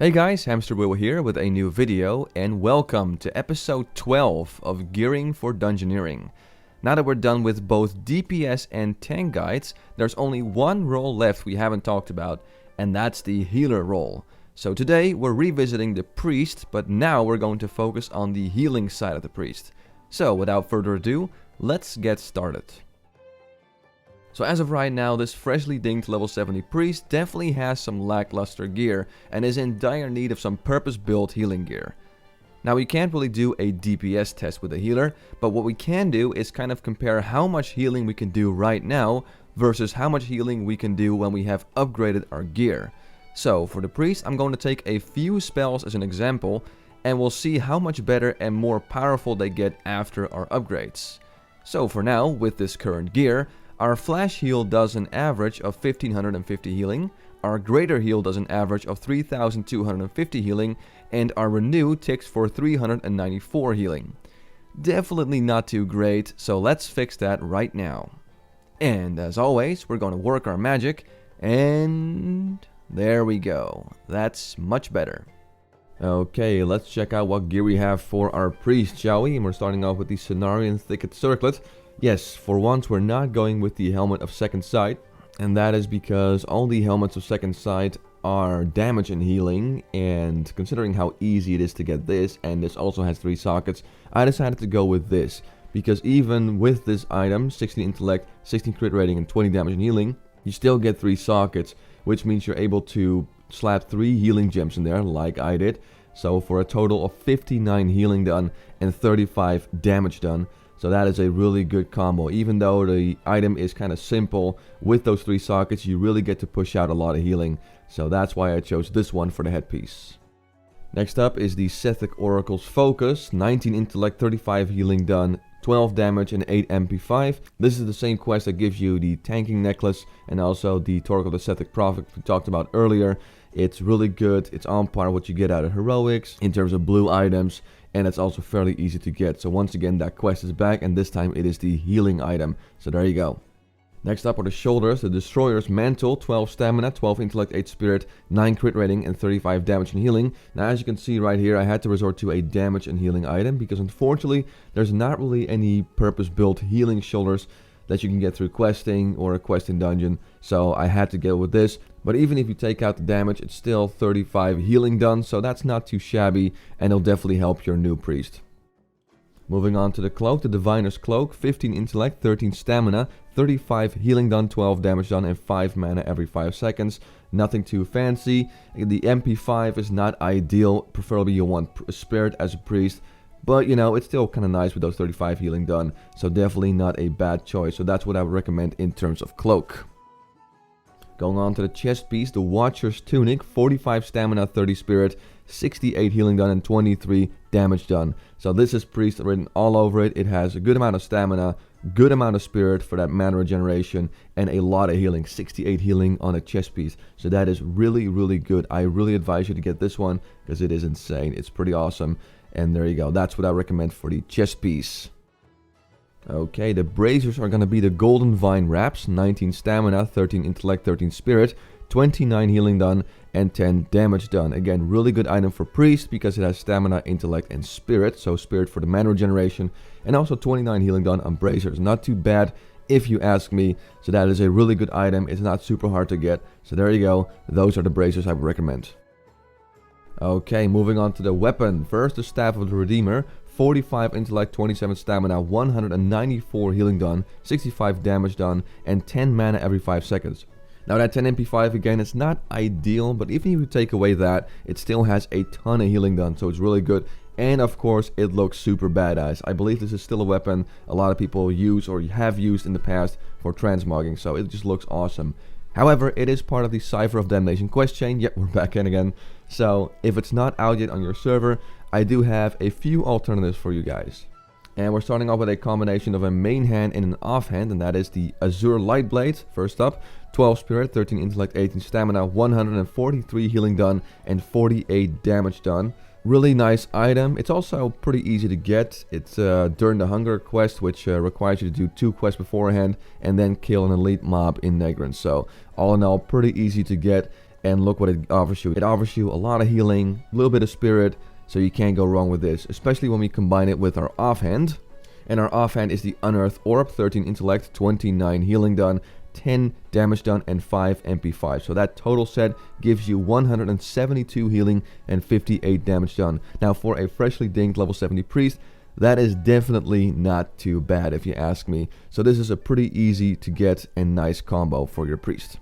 Hey guys, Hamsterwheel here with a new video, and welcome to episode 12 of Gearing for Dungeoneering. Now that we're done with both DPS and tank guides, there's only one role left we haven't talked about, and that's the healer role. So today we're revisiting the priest, but now we're going to focus on the healing side of the priest. So without further ado, let's get started. So as of right now, this freshly dinked level 70 priest definitely has some lackluster gear and is in dire need of some purpose-built healing gear. Now we can't really do a DPS test with a healer, but what we can do is kind of compare how much healing we can do right now versus how much healing we can do when we have upgraded our gear. So for the priest, I'm going to take a few spells as an example, and we'll see how much better and more powerful they get after our upgrades. So for now, with this current gear, our flash heal does an average of 1550 healing, our greater heal does an average of 3250 healing, and our renew ticks for 394 healing. Definitely not too great, so let's fix that right now. And as always, we're going to work our magic, and there we go. That's much better. Okay, let's check out what gear we have for our priest, shall we? And we're starting off with the Cenarian Thicket Circlet. Yes, for once we're not going with the Helmet of Second Sight, and that is because all the Helmets of Second Sight are damage and healing, and considering how easy it is to get this, and this also has 3 sockets, I decided to go with this, because even with this item, 16 intellect, 16 crit rating, and 20 damage and healing, you still get 3 sockets, which means you're able to slap 3 healing gems in there, like I did, so for a total of 59 healing done and 35 damage done. So that is a really good combo. Even though the item is kind of simple, with those 3 sockets you really get to push out a lot of healing. So that's why I chose this one for the headpiece. Next up is the Sethic Oracle's Focus. 19 intellect, 35 healing done, 12 damage and 8 MP5. This is the same quest that gives you the tanking necklace and also the Torque of the Sethic Prophet we talked about earlier. It's really good. It's on par what you get out of heroics in terms of blue items, and it's also fairly easy to get. So once again, that quest is back, and this time it is the healing item. So there you go. Next up are the shoulders, the Destroyer's Mantle, 12 stamina, 12 intellect, 8 spirit, 9 crit rating, and 35 damage and healing. Now as you can see right here, I had to resort to a damage and healing item, because unfortunately, there's not really any purpose-built healing shoulders that you can get through questing or a questing dungeon, so I had to go with this. But even if you take out the damage, it's still 35 healing done, so that's not too shabby, and it'll definitely help your new priest. Moving on to the Cloak, the Diviner's Cloak, 15 intellect, 13 stamina, 35 healing done, 12 damage done, and 5 mana every 5 seconds. Nothing too fancy. The MP5 is not ideal, preferably you want a spirit as a priest, but you know, it's still kind of nice with those 35 healing done, so definitely not a bad choice. So that's what I would recommend in terms of Cloak. Going on to the Chestpiece, the Watcher's Tunic, 45 stamina, 30 spirit, 68 healing done, and 23 damage done. So this is priest written all over it. It has a good amount of stamina, good amount of spirit for that mana regeneration, and a lot of healing, 68 healing on a Chestpiece. So that is really, really good. I really advise you to get this one, because it is insane. It's pretty awesome. And there you go. That's what I recommend for the Chestpiece. Okay, the bracers are going to be the Golden Vine Wraps, 19 stamina, 13 intellect, 13 spirit, 29 healing done, and 10 damage done. Again, really good item for priest because it has stamina, intellect, and spirit. So spirit for the mana regeneration, and also 29 healing done on bracers. Not too bad if you ask me. So that is a really good item. It's not super hard to get. So there you go. Those are the bracers I would recommend. Okay, moving on to the weapon. First, the Staff of the Redeemer. 45 intellect, 27 stamina, 194 healing done, 65 damage done, and 10 mana every 5 seconds. Now that 10 MP5 again, it's not ideal, but even if you take away that, it still has a ton of healing done, so it's really good. And of course, it looks super badass. I believe this is still a weapon a lot of people use or have used in the past for transmogging, so it just looks awesome. However, it is part of the Cipher of Damnation quest chain. Yep, we're back in again. So if it's not out yet on your server, I do have a few alternatives for you guys. And we're starting off with a combination of a main hand and an offhand, and that is the Azure Lightblade. First up, 12 spirit, 13 intellect, 18 stamina, 143 healing done, and 48 damage done. Really nice item. It's also pretty easy to get. It's during the Hunger quest, which requires you to do 2 quests beforehand and then kill an elite mob in Negrin. So all in all, pretty easy to get. And look what it offers you. It offers you a lot of healing, a little bit of spirit, so you can't go wrong with this, especially when we combine it with our offhand. And our offhand is the Unearthed Orb, 13 intellect, 29 healing done, 10 damage done, and 5 MP5. So that total set gives you 172 healing and 58 damage done. Now for a freshly dinged level 70 priest, that is definitely not too bad if you ask me. So this is a pretty easy to get and nice combo for your priest.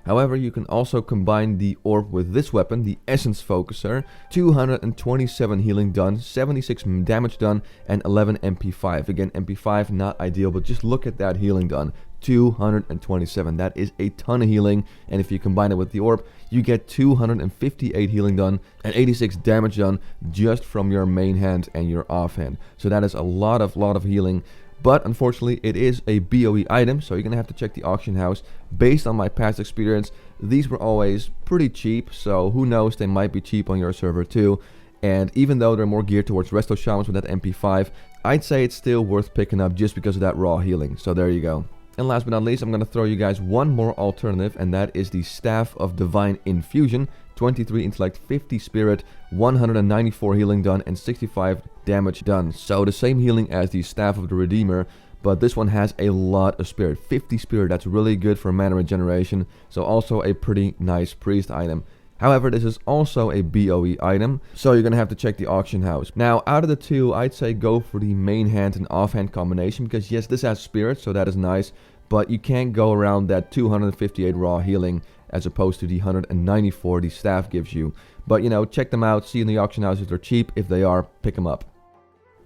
However, you can also combine the orb with this weapon, the Essence Focuser. 227 healing done, 76 damage done, and 11 MP5. Again, MP5 not ideal, but just look at that healing done. 227. That is a ton of healing, and if you combine it with the orb, you get 258 healing done and 86 damage done just from your main hand and your offhand. So that is a lot of healing. But unfortunately, it is a BOE item, so you're going to have to check the auction house. Based on my past experience, these were always pretty cheap, so who knows, they might be cheap on your server too. And even though they're more geared towards resto shamans with that MP5, I'd say it's still worth picking up just because of that raw healing. So there you go. And last but not least, I'm going to throw you guys one more alternative, and that is the Staff of Divine Infusion. 23 intellect, 50 spirit, 194 healing done, and 65 damage done. So the same healing as the Staff of the Redeemer, but this one has a lot of spirit. 50 spirit, that's really good for mana regeneration, so also a pretty nice priest item. However, this is also a BOE item, so you're going to have to check the auction house. Now, out of the two, I'd say go for the main hand and offhand combination, because yes, this has spirit, so that is nice, but you can't go around that 258 raw healing as opposed to the 194 the staff gives you. But, you know, check them out, see in the auction house if they're cheap. If they are, pick them up.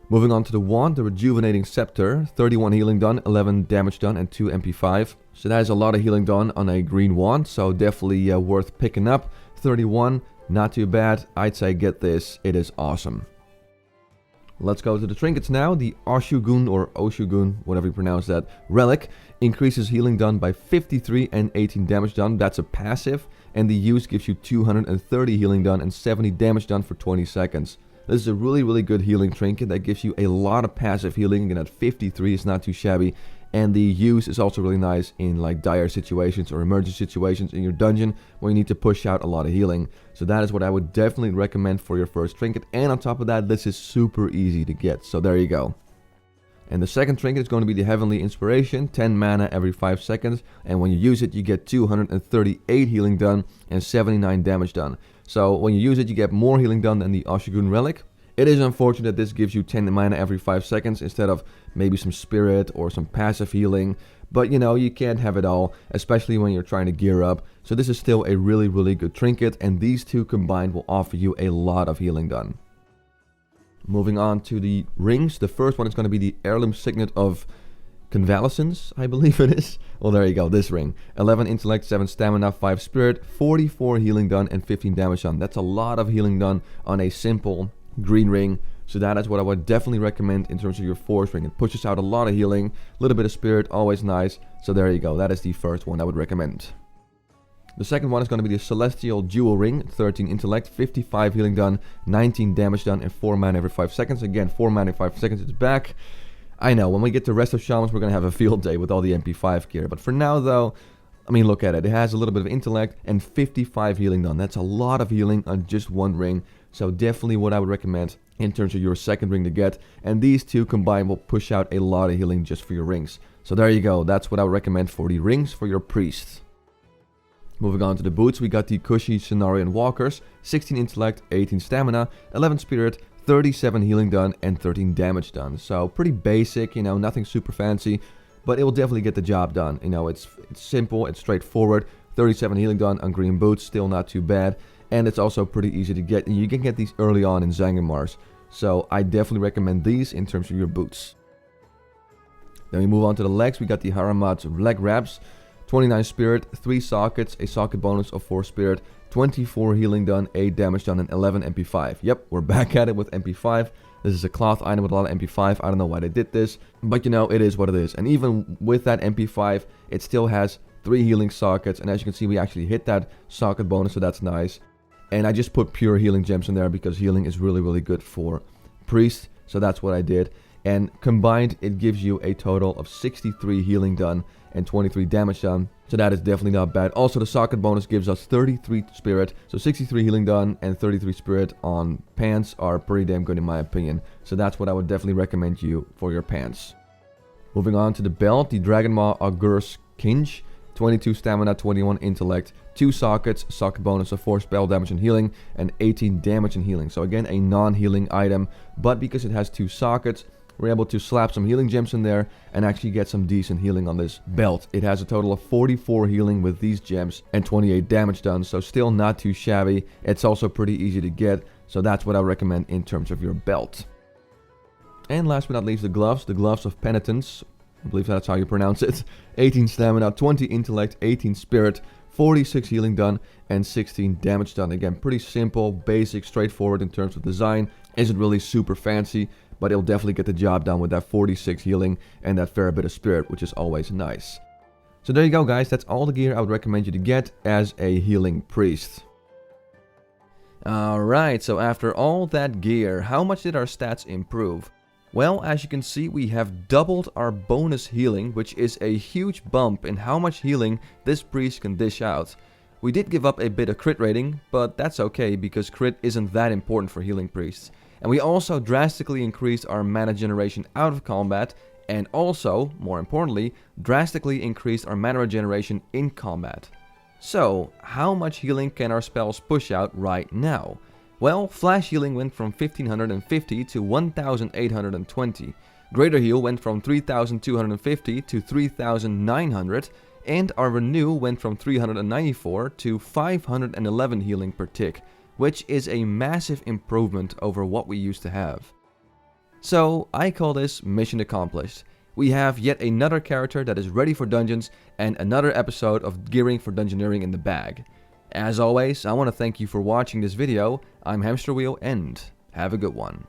Moving on to the wand, the Rejuvenating Scepter. 31 healing done, 11 damage done, and 2 MP5. So that is a lot of healing done on a green wand, so definitely worth picking up. 31, not too bad. I'd say get this, it is awesome. Let's go to the trinkets now. The Oshugun, or Oshugun, whatever you pronounce that, relic increases healing done by 53 and 18 damage done. That's a passive, and the use gives you 230 healing done and 70 damage done for 20 seconds. This is a really good healing trinket that gives you a lot of passive healing. Again, at 53 is not too shabby, and the use is also really nice in like dire situations or emergency situations in your dungeon where you need to push out a lot of healing. So that is what I would definitely recommend for your first trinket, and on top of that, this is super easy to get, so there you go. And the second trinket is going to be the Heavenly Inspiration, 10 mana every 5 seconds, and when you use it, you get 238 healing done and 79 damage done. So when you use it, you get more healing done than the Oshugun Relic. It is unfortunate that this gives you 10 mana every 5 seconds instead of maybe some spirit or some passive healing, but you know, you can't have it all, especially when you're trying to gear up. So this is still a really good trinket, and these two combined will offer you a lot of healing done. Moving on to the rings, the first one is going to be the Heirloom Signet of Convalescence, I believe it is. Well, there you go, this ring. 11 intellect, 7 stamina, 5 spirit, 44 healing done, and 15 damage done. That's a lot of healing done on a simple green ring. So that is what I would definitely recommend in terms of your force ring. It pushes out a lot of healing, a little bit of spirit, always nice. So there you go, that is the first one I would recommend. The second one is going to be the Celestial Jewel Ring, 13 intellect, 55 healing done, 19 damage done, and 4 mana every 5 seconds. Again, 4 mana every 5 seconds, it's back. I know, when we get to Resto Shamans, we're going to have a field day with all the MP5 gear. But for now, though, I mean, look at it. It has a little bit of intellect and 55 healing done. That's a lot of healing on just one ring. So definitely what I would recommend in terms of your second ring to get. And these two combined will push out a lot of healing just for your rings. So there you go. That's what I would recommend for the rings for your priests. Moving on to the boots, we got the Cushy Cenarian Walkers. 16 intellect, 18 stamina, 11 spirit, 37 healing done, and 13 damage done. So pretty basic, you know, nothing super fancy, but it will definitely get the job done. You know, it's simple, it's straightforward. 37 healing done on green boots, still not too bad. And it's also pretty easy to get, and you can get these early on in Zangarmarsh. So I definitely recommend these in terms of your boots. Then we move on to the legs. We got the Haramat leg wraps. 29 spirit, 3 sockets, a socket bonus of 4 spirit, 24 healing done, 8 damage done, and 11 MP5. Yep, we're back at it with MP5. This is a cloth item with a lot of MP5. I don't know why they did this, but you know, it is what it is. And even with that MP5, it still has 3 healing sockets, and as you can see, we actually hit that socket bonus, so that's nice. And I just put pure healing gems in there because healing is really good for priests, so that's what I did. and combined it gives you a total of 63 healing done and 23 damage done. So that is definitely not bad. Also, the socket bonus gives us 33 spirit, so 63 healing done and 33 spirit on pants are pretty damn good in my opinion. So that's what I would definitely recommend you for your pants. Moving on to the belt, the Dragonmaw Augur's Kinch. 22 stamina, 21 intellect, 2 sockets, socket bonus of 4 spell damage and healing, and 18 damage and healing. So again, a non-healing item, but because it has 2 sockets, we're able to slap some healing gems in there and actually get some decent healing on this belt. It has a total of 44 healing with these gems and 28 damage done, so still not too shabby. It's also pretty easy to get, so that's what I recommend in terms of your belt. And last but not least, the gloves of penitence. I believe that's how you pronounce it. 18 stamina, 20 intellect, 18 spirit, 46 healing done, and 16 damage done. Again, pretty simple, basic, straightforward in terms of design. Isn't really super fancy, but it'll definitely get the job done with that 46 healing and that fair bit of spirit, which is always nice. So there you go, guys. That's all the gear I would recommend you to get as a healing priest. Alright, so after all that gear, how much did our stats improve? Well, as you can see, we have doubled our bonus healing, which is a huge bump in how much healing this priest can dish out. We did give up a bit of crit rating, but that's okay because crit isn't that important for healing priests. And we also drastically increased our mana generation out of combat, and also, more importantly, drastically increased our mana regeneration in combat. So, how much healing can our spells push out right now? Well, Flash Healing went from 1550 to 1820, Greater Heal went from 3250 to 3900, and our Renew went from 394 to 511 healing per tick, which is a massive improvement over what we used to have. So, I call this mission accomplished. We have yet another character that is ready for dungeons and another episode of Gearing for Dungeoneering in the bag. As always, I want to thank you for watching this video. I'm Hamsterwheel and have a good one.